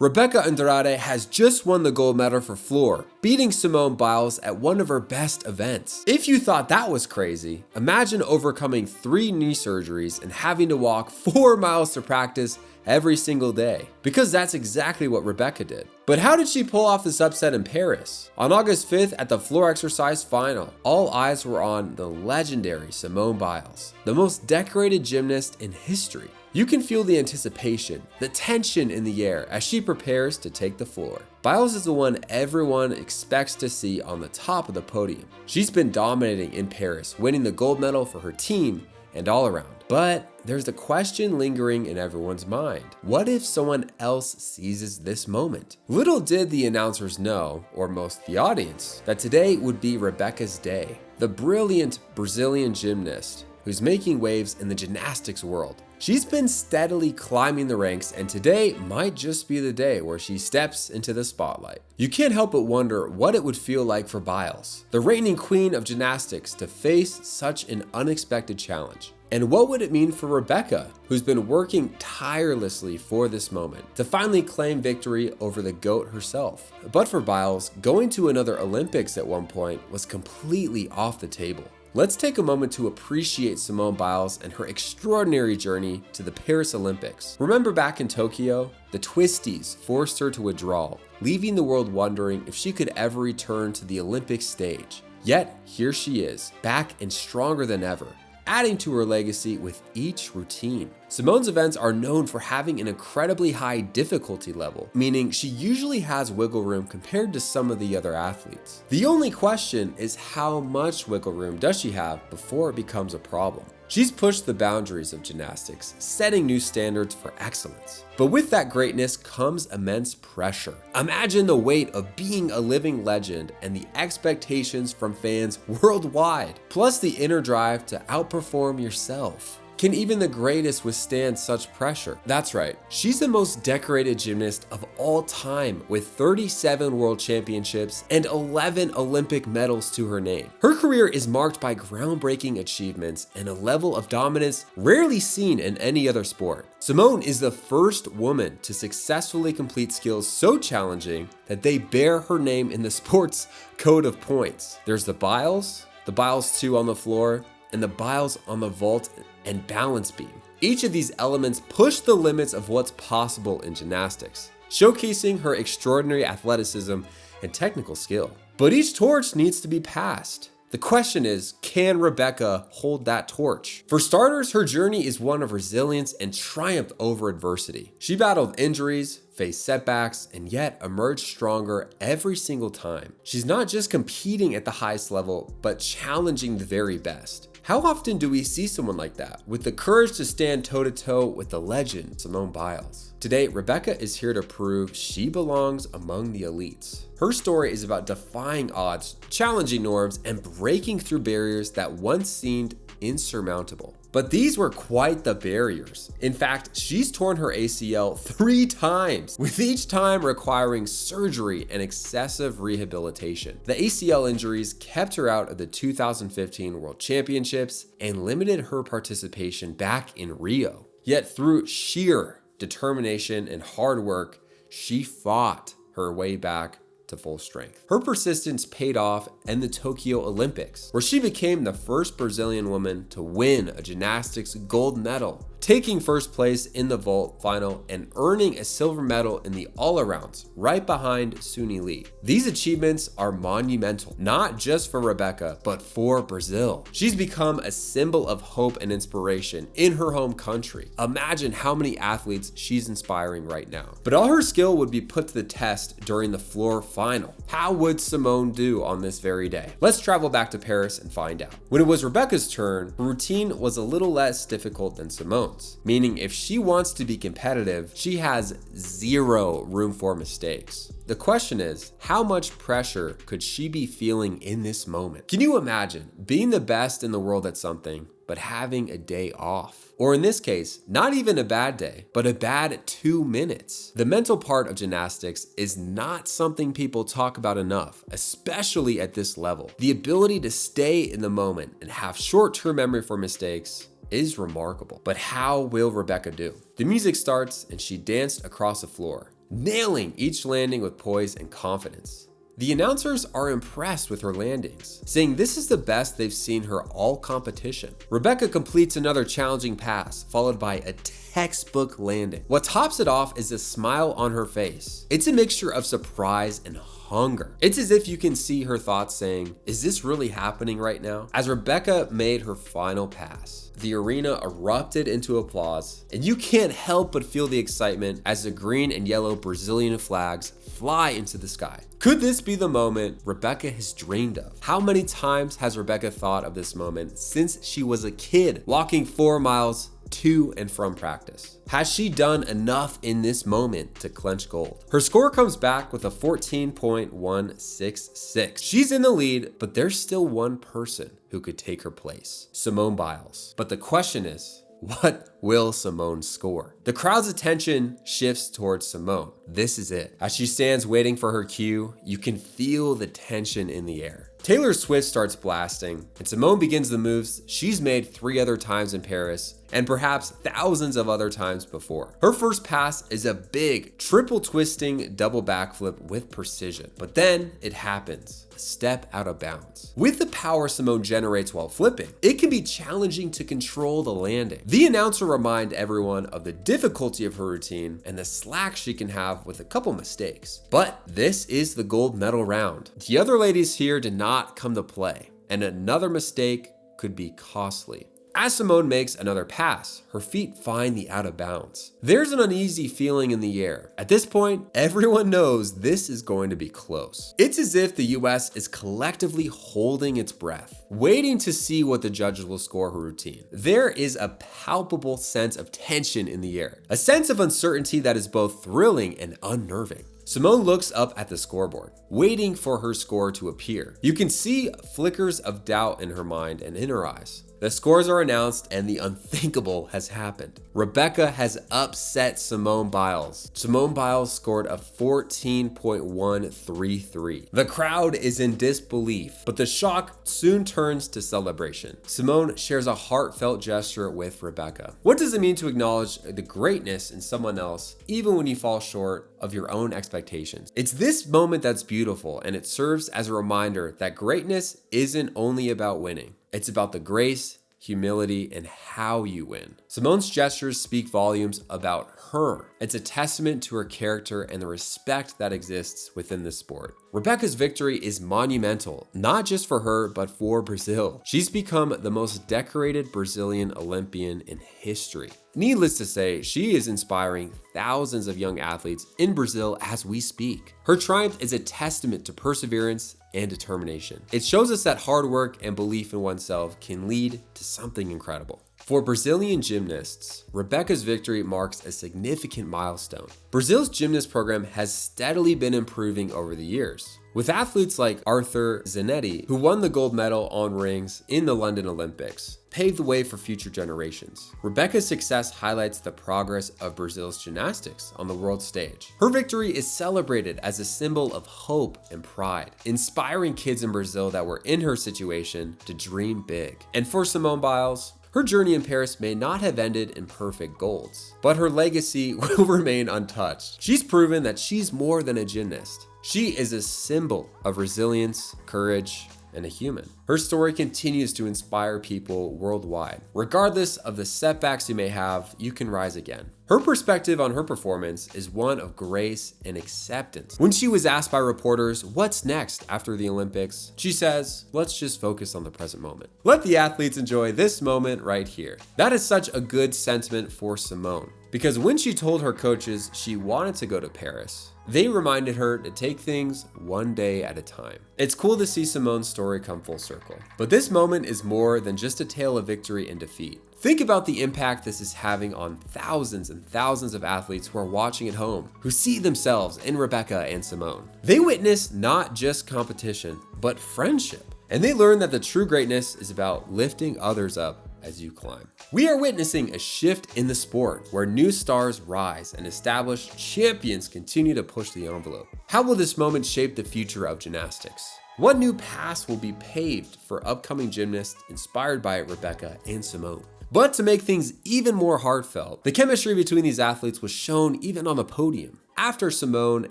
Rebeca Andrade has just won the gold medal for floor, beating Simone Biles at one of her best events. If you thought that was crazy, imagine overcoming 3 knee surgeries and having to walk 4 miles to practice every single day. Because that's exactly what Rebeca did. But how did she pull off this upset in Paris? On August 5th at the floor exercise final, all eyes were on the legendary Simone Biles, the most decorated gymnast in history. You can feel the anticipation, the tension in the air as she prepares to take the floor. Biles is the one everyone expects to see on the top of the podium. She's been dominating in Paris, winning the gold medal for her team and all around. But there's the question lingering in everyone's mind. What if someone else seizes this moment? Little did the announcers know, or most the audience, that today would be Rebeca's day. The brilliant Brazilian gymnast who's making waves in the gymnastics world. She's been steadily climbing the ranks, and today might just be the day where she steps into the spotlight. You can't help but wonder what it would feel like for Biles, the reigning queen of gymnastics, to face such an unexpected challenge. And what would it mean for Rebeca, who's been working tirelessly for this moment, to finally claim victory over the GOAT herself? But for Biles, going to another Olympics at one point was completely off the table. Let's take a moment to appreciate Simone Biles and her extraordinary journey to the Paris Olympics. Remember back in Tokyo, the twisties forced her to withdrawal, leaving the world wondering if she could ever return to the Olympic stage. Yet, here she is, back and stronger than ever, adding to her legacy with each routine. Simone's events are known for having an incredibly high difficulty level, meaning she usually has wiggle room compared to some of the other athletes. The only question is how much wiggle room does she have before it becomes a problem? She's pushed the boundaries of gymnastics, setting new standards for excellence. But with that greatness comes immense pressure. Imagine the weight of being a living legend and the expectations from fans worldwide, plus the inner drive to outperform yourself. Can even the greatest withstand such pressure? That's right, she's the most decorated gymnast of all time with 37 world championships and 11 Olympic medals to her name. Her career is marked by groundbreaking achievements and a level of dominance rarely seen in any other sport. Simone is the first woman to successfully complete skills so challenging that they bear her name in the sport's code of points. There's the Biles 2 on the floor, and the Biles on the vault and balance beam. Each of these elements push the limits of what's possible in gymnastics, showcasing her extraordinary athleticism and technical skill. But each torch needs to be passed. The question is, can Rebeca hold that torch? For starters, her journey is one of resilience and triumph over adversity. She battled injuries, faced setbacks, and yet emerged stronger every single time. She's not just competing at the highest level, but challenging the very best. How often do we see someone like that, with the courage to stand toe-to-toe with the legend Simone Biles? Today, Rebeca is here to prove she belongs among the elites. Her story is about defying odds, challenging norms, and breaking through barriers that once seemed insurmountable. But these were quite the barriers. In fact, she's torn her ACL 3 times, with each time requiring surgery and excessive rehabilitation. The ACL injuries kept her out of the 2015 World Championships and limited her participation back in Rio. Yet through sheer determination and hard work, she fought her way back to full strength. Her persistence paid off in the Tokyo Olympics, where she became the first Brazilian woman to win a gymnastics gold medal, taking first place in the vault final and earning a silver medal in the all-arounds, right behind Suni Lee. These achievements are monumental, not just for Rebeca, but for Brazil. She's become a symbol of hope and inspiration in her home country. Imagine how many athletes she's inspiring right now. But all her skill would be put to the test during the floor final. How would Simone do on this very day? Let's travel back to Paris and find out. When it was Rebeca's turn, her routine was a little less difficult than Simone's, meaning if she wants to be competitive, she has 0 room for mistakes. The question is, how much pressure could she be feeling in this moment? Can you imagine being the best in the world at something, but having a day off? Or in this case, not even a bad day, but a bad 2 minutes. The mental part of gymnastics is not something people talk about enough, especially at this level. The ability to stay in the moment and have short-term memory for mistakes is remarkable. But how will Rebeca do? The music starts and she danced across the floor. nailing each landing with poise and confidence. The announcers are impressed with her landings, saying this is the best they've seen her all competition. Rebeca completes another challenging pass, followed by a textbook landing. What tops it off is a smile on her face. It's a mixture of surprise and hunger. It's as if you can see her thoughts saying, is this really happening right now? As Rebeca made her final pass, the arena erupted into applause, and you can't help but feel the excitement as the green and yellow Brazilian flags fly into the sky. Could this be the moment Rebeca has dreamed of? How many times has Rebeca thought of this moment since she was a kid, walking 4 miles to and from practice? Has she done enough in this moment to clinch gold? Her score comes back with a 14.166. She's in the lead, but there's still one person who could take her place, Simone Biles. But the question is, what will Simone score? The crowd's attention shifts towards Simone. This is it. As she stands waiting for her cue, you can feel the tension in the air. Taylor Swift starts blasting, and Simone begins the moves she's made 3 other times in Paris, and perhaps thousands of other times before. Her first pass is a big, triple twisting double backflip with precision. But then it happens, a step out of bounds. With the power Simone generates while flipping, it can be challenging to control the landing. The announcer reminds everyone of the difficulty of her routine and the slack she can have with a couple mistakes. But this is the gold medal round. The other ladies here did not come to play, and another mistake could be costly. As Simone makes another pass, her feet find the out of bounds. There's an uneasy feeling in the air. At this point, everyone knows this is going to be close. It's as if the US is collectively holding its breath, waiting to see what the judges will score her routine. There is a palpable sense of tension in the air, a sense of uncertainty that is both thrilling and unnerving. Simone looks up at the scoreboard, waiting for her score to appear. You can see flickers of doubt in her mind and in her eyes. The scores are announced and the unthinkable has happened. Rebeca has upset Simone Biles. Simone Biles scored a 14.133. The crowd is in disbelief, but the shock soon turns to celebration. Simone shares a heartfelt gesture with Rebeca. What does it mean to acknowledge the greatness in someone else, even when you fall short of your own expectations? It's this moment that's beautiful, and it serves as a reminder that greatness isn't only about winning. It's about the grace, humility, and how you win. Simone's gestures speak volumes about her. It's a testament to her character and the respect that exists within the sport. Rebeca's victory is monumental, not just for her, but for Brazil. She's become the most decorated Brazilian Olympian in history. Needless to say, she is inspiring thousands of young athletes in Brazil as we speak. Her triumph is a testament to perseverance and determination. It shows us that hard work and belief in oneself can lead to something incredible. For Brazilian gymnasts, Rebeca's victory marks a significant milestone. Brazil's gymnast program has steadily been improving over the years, with athletes like Arthur Zanetti, who won the gold medal on rings in the London Olympics, paved the way for future generations. Rebeca's success highlights the progress of Brazil's gymnastics on the world stage. Her victory is celebrated as a symbol of hope and pride, inspiring kids in Brazil that were in her situation to dream big. And for Simone Biles, her journey in Paris may not have ended in perfect golds, but her legacy will remain untouched. She's proven that she's more than a gymnast. She is a symbol of resilience, courage, and a human. Her story continues to inspire people worldwide. Regardless of the setbacks you may have, you can rise again. Her perspective on her performance is one of grace and acceptance. When she was asked by reporters what's next after the Olympics, she says, let's just focus on the present moment. Let the athletes enjoy this moment right here. That is such a good sentiment for Simone, because when she told her coaches she wanted to go to Paris, they reminded her to take things one day at a time. It's cool to see Simone's story come full circle. But this moment is more than just a tale of victory and defeat. Think about the impact this is having on thousands and thousands of athletes who are watching at home, who see themselves in Rebeca and Simone. They witness not just competition, but friendship. And they learn that the true greatness is about lifting others up as you climb. We are witnessing a shift in the sport where new stars rise and established champions continue to push the envelope. How will this moment shape the future of gymnastics? What new paths will be paved for upcoming gymnasts inspired by Rebeca and Simone? But to make things even more heartfelt, the chemistry between these athletes was shown even on the podium. After Simone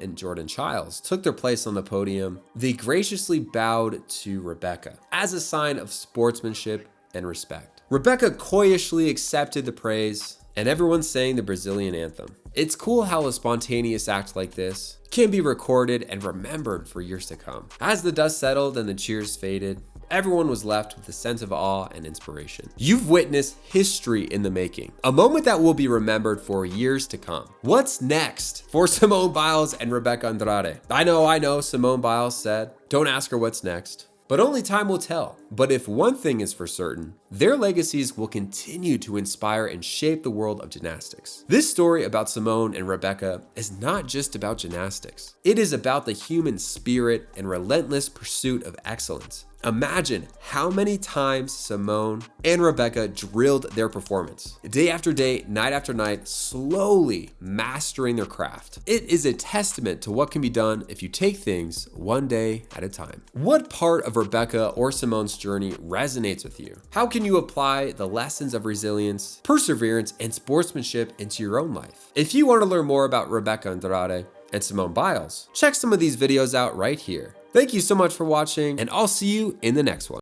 and Jordan Childs took their place on the podium, they graciously bowed to Rebeca as a sign of sportsmanship and respect. Rebeca coyishly accepted the praise, and everyone sang the Brazilian anthem. It's cool how a spontaneous act like this can be recorded and remembered for years to come. As the dust settled and the cheers faded, everyone was left with a sense of awe and inspiration. You've witnessed history in the making, a moment that will be remembered for years to come. What's next for Simone Biles and Rebeca Andrade? I know, Simone Biles said, don't ask her what's next. But only time will tell. But if one thing is for certain, their legacies will continue to inspire and shape the world of gymnastics. This story about Simone and Rebeca is not just about gymnastics. It is about the human spirit and relentless pursuit of excellence. Imagine how many times Simone and Rebeca drilled their performance, day after day, night after night, slowly mastering their craft. It is a testament to what can be done if you take things one day at a time. What part of Rebeca or Simone's journey resonates with you? How can you apply the lessons of resilience, perseverance, and sportsmanship into your own life? If you want to learn more about Rebeca Andrade and Simone Biles, check some of these videos out right here. Thank you so much for watching, and I'll see you in the next one.